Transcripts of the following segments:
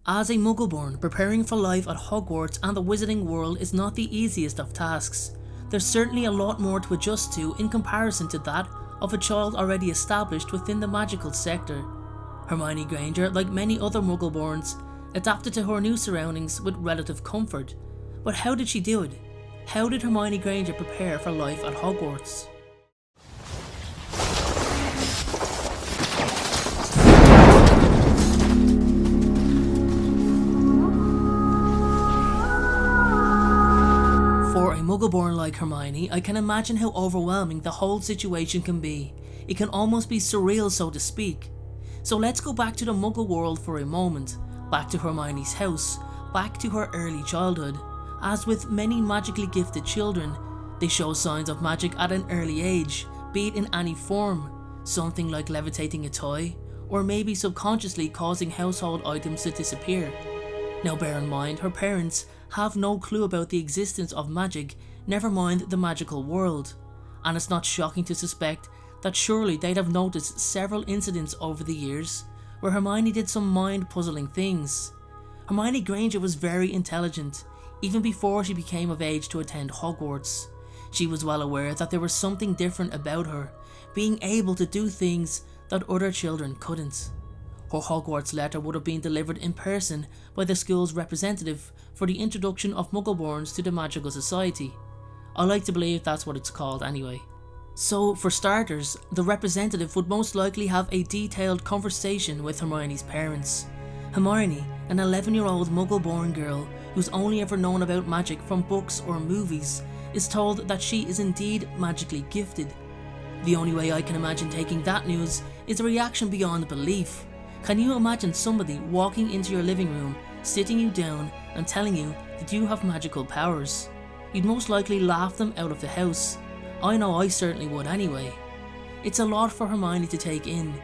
As a muggle-born, preparing for life at Hogwarts and the wizarding world is not the easiest of tasks. There's certainly a lot more to adjust to in comparison to that of a child already established within the magical sector. Hermione Granger, like many other muggle-borns, adapted to her new surroundings with relative comfort. But how did she do it? How did Hermione Granger prepare for life at Hogwarts? For a muggle-born like Hermione, I can imagine how overwhelming the whole situation can be. It can almost be surreal, so to speak. So let's go back to the muggle world for a moment, back to Hermione's house, back to her early childhood. As with many magically gifted children, they show signs of magic at an early age, be it in any form, something like levitating a toy, or maybe subconsciously causing household items to disappear. Now bear in mind, her parents have no clue about the existence of magic, never mind the magical world, and it's not shocking to suspect that surely they'd have noticed several incidents over the years where Hermione did some mind-puzzling things. Hermione Granger was very intelligent, even before she became of age to attend Hogwarts. She was well aware that there was something different about her, being able to do things that other children couldn't. Her Hogwarts letter would have been delivered in person by the school's representative for the introduction of Muggle-borns to the Magical Society. I like to believe that's what it's called anyway. So, for starters, the representative would most likely have a detailed conversation with Hermione's parents. Hermione, an 11-year-old Muggle-born girl who's only ever known about magic from books or movies, is told that she is indeed magically gifted. The only way I can imagine taking that news is a reaction beyond belief. Can you imagine somebody walking into your living room, sitting you down and telling you that you have magical powers? You'd most likely laugh them out of the house. I know I certainly would anyway. It's a lot for Hermione to take in.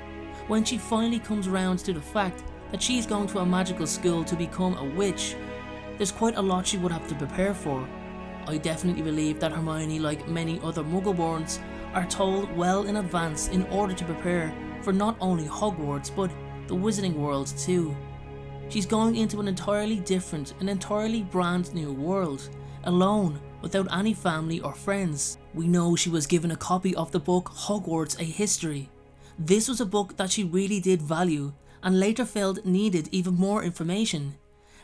When she finally comes around to the fact that she's going to a magical school to become a witch, there's quite a lot she would have to prepare for. I definitely believe that Hermione, like many other Muggle-borns, are told well in advance in order to prepare for not only Hogwarts but the wizarding world too. She's going into an entirely different, an entirely brand new world, alone, without any family or friends. We know she was given a copy of the book Hogwarts: A History. This was a book that she really did value, and later felt needed even more information.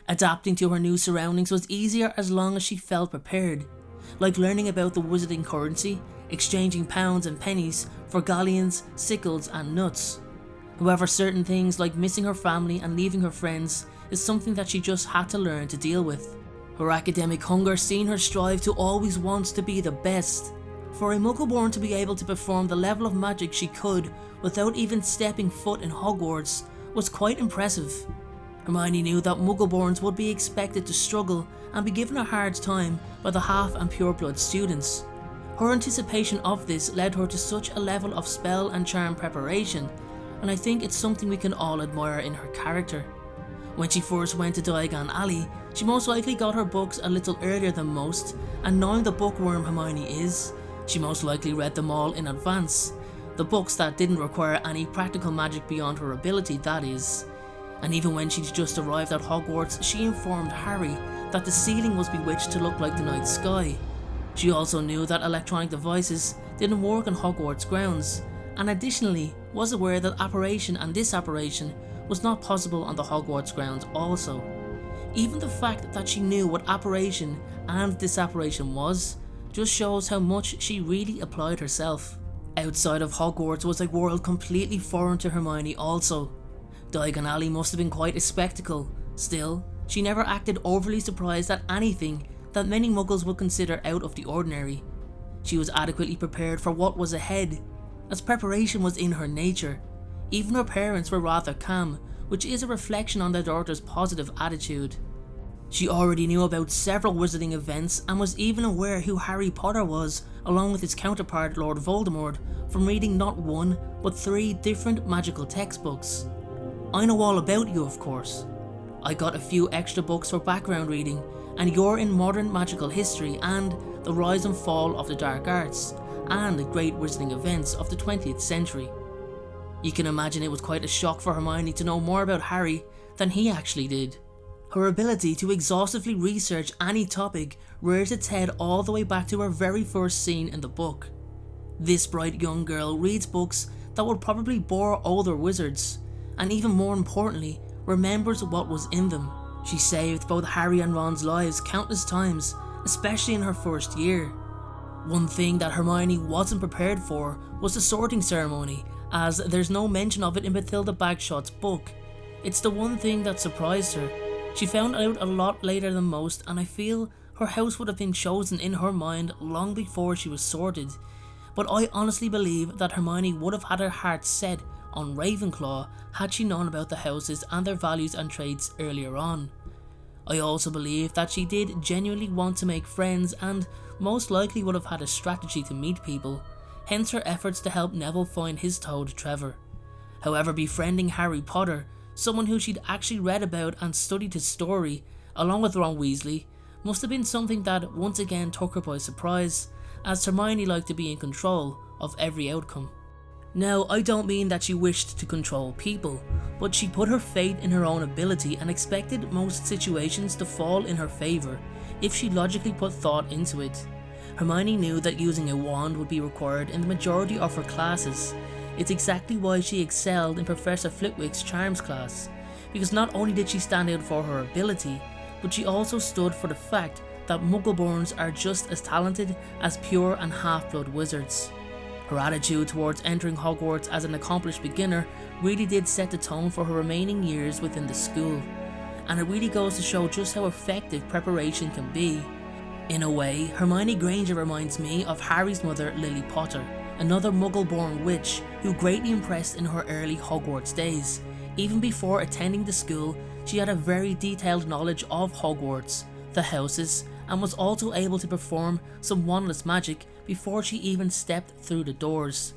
Adapting to her new surroundings was easier as long as she felt prepared, like learning about the wizarding currency, exchanging pounds and pennies for galleons, sickles and nuts. However, certain things like missing her family and leaving her friends is something that she just had to learn to deal with. Her academic hunger seen her strive to always want to be the best. For a Muggle-born to be able to perform the level of magic she could without even stepping foot in Hogwarts was quite impressive. Hermione knew that Muggle-borns would be expected to struggle and be given a hard time by the half and pureblood students. Her anticipation of this led her to such a level of spell and charm preparation, and I think it's something we can all admire in her character. When she first went to Diagon Alley, she most likely got her books a little earlier than most, and knowing the bookworm Hermione is, she most likely read them all in advance. The books that didn't require any practical magic beyond her ability, that is. And even when she'd just arrived at Hogwarts, she informed Harry that the ceiling was bewitched to look like the night sky. She also knew that electronic devices didn't work on Hogwarts grounds, and additionally was aware that apparition and disapparition was not possible on the Hogwarts grounds also. Even the fact that she knew what apparition and disapparition was just shows how much she really applied herself. Outside of Hogwarts was a world completely foreign to Hermione also. Diagon Alley must have been quite a spectacle. Still, she never acted overly surprised at anything that many Muggles would consider out of the ordinary. She was adequately prepared for what was ahead, as preparation was in her nature. Even her parents were rather calm, which is a reflection on their daughter's positive attitude. She already knew about several wizarding events and was even aware who Harry Potter was, along with his counterpart Lord Voldemort, from reading not one but 3 different magical textbooks. I know all about you, of course. I got a few extra books for background reading, and you're in modern magical history and the rise and fall of the dark arts, and the great wizarding events of the 20th century. You can imagine it was quite a shock for Hermione to know more about Harry than he actually did. Her ability to exhaustively research any topic rears its head all the way back to her very first scene in the book. This bright young girl reads books that would probably bore older wizards, and even more importantly, remembers what was in them. She saved both Harry and Ron's lives countless times, especially in her first year. One thing that Hermione wasn't prepared for was the sorting ceremony, as there's no mention of it in Bathilda Bagshot's book. It's the one thing that surprised her. She found out a lot later than most, and I feel her house would have been chosen in her mind long before she was sorted. But I honestly believe that Hermione would have had her heart set on Ravenclaw had she known about the houses and their values and traits earlier on. I also believe that she did genuinely want to make friends and most likely would have had a strategy to meet people, hence her efforts to help Neville find his toad Trevor. However, befriending Harry Potter, someone who she'd actually read about and studied his story, along with Ron Weasley, must have been something that once again took her by surprise, as Hermione liked to be in control of every outcome. Now, I don't mean that she wished to control people, but she put her faith in her own ability and expected most situations to fall in her favour if she logically put thought into it. Hermione knew that using a wand would be required in the majority of her classes. It's exactly why she excelled in Professor Flitwick's Charms class, because not only did she stand out for her ability, but she also stood for the fact that muggle-borns are just as talented as pure and half-blood wizards. Her attitude towards entering Hogwarts as an accomplished beginner really did set the tone for her remaining years within the school, and it really goes to show just how effective preparation can be. In a way, Hermione Granger reminds me of Harry's mother, Lily Potter, another muggle-born witch who greatly impressed in her early Hogwarts days. Even before attending the school, she had a very detailed knowledge of Hogwarts, the houses, and was also able to perform some wandless magic before she even stepped through the doors.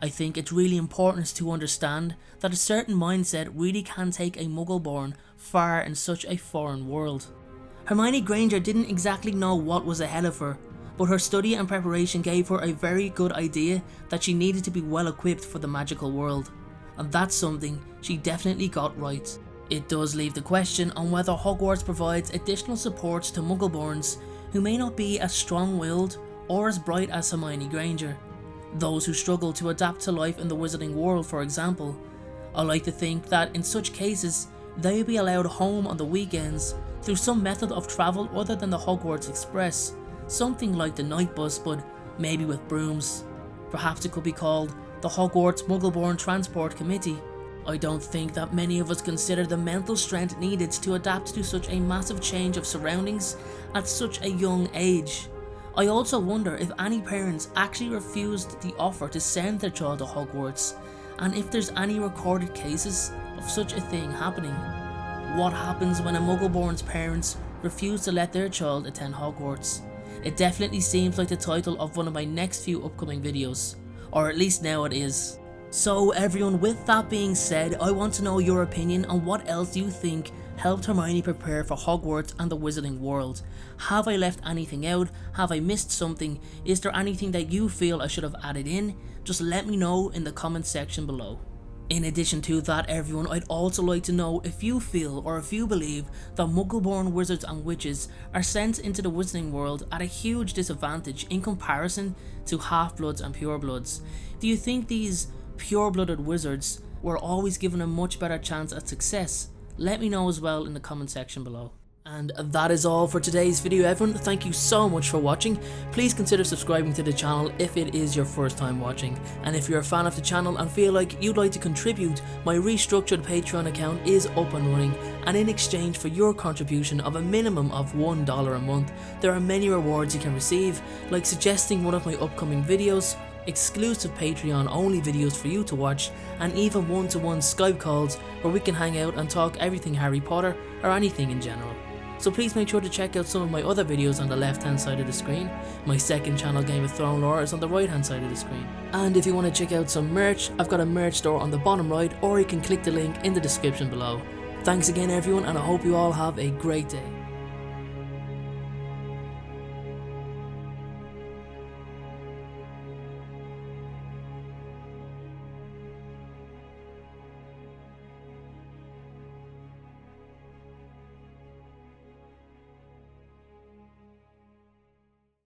I think it's really important to understand that a certain mindset really can take a muggle-born far in such a foreign world. Hermione Granger didn't exactly know what was ahead of her, but her study and preparation gave her a very good idea that she needed to be well equipped for the magical world, and that's something she definitely got right. It does leave the question on whether Hogwarts provides additional supports to muggle-borns who may not be as strong-willed or as bright as Hermione Granger. Those who struggle to adapt to life in the wizarding world, for example. I like to think that in such cases, they will be allowed home on the weekends through some method of travel other than the Hogwarts Express, something like the night bus, but maybe with brooms. Perhaps it could be called the Hogwarts Muggle-born Transport Committee. I don't think that many of us consider the mental strength needed to adapt to such a massive change of surroundings at such a young age. I also wonder if any parents actually refused the offer to send their child to Hogwarts, and if there's any recorded cases of such a thing happening. What happens when a muggle-born's parents refuse to let their child attend Hogwarts? It definitely seems like the title of one of my next few upcoming videos, or at least now it is. So everyone, with that being said, I want to know your opinion on what else you think helped Hermione prepare for Hogwarts and the wizarding world. Have I left anything out? Have I missed something? Is there anything that you feel I should have added in? Just let me know in the comment section below. In addition to that, everyone, I'd also like to know if you feel or if you believe that muggle-born wizards and witches are sent into the wizarding world at a huge disadvantage in comparison to half-bloods and purebloods. Do you think these pure-blooded wizards were always given a much better chance at success? Let me know as well in the comment section below. And that is all for today's video, everyone. Thank you so much for watching. Please consider subscribing to the channel if it is your first time watching. And if you're a fan of the channel and feel like you'd like to contribute, my restructured Patreon account is up and running, and in exchange for your contribution of a minimum of $1 a month, there are many rewards you can receive, like suggesting one of my upcoming videos, exclusive Patreon only videos for you to watch, and even one-to-one Skype calls where we can hang out and talk everything Harry Potter or anything in general. So please make sure to check out some of my other videos on the left hand side of the screen. My second channel, Game of Thrones Lore, is on the right hand side of the screen. And if you want to check out some merch, I've got a merch store on the bottom right, or you can click the link in the description below. Thanks again everyone, and I hope you all have a great day.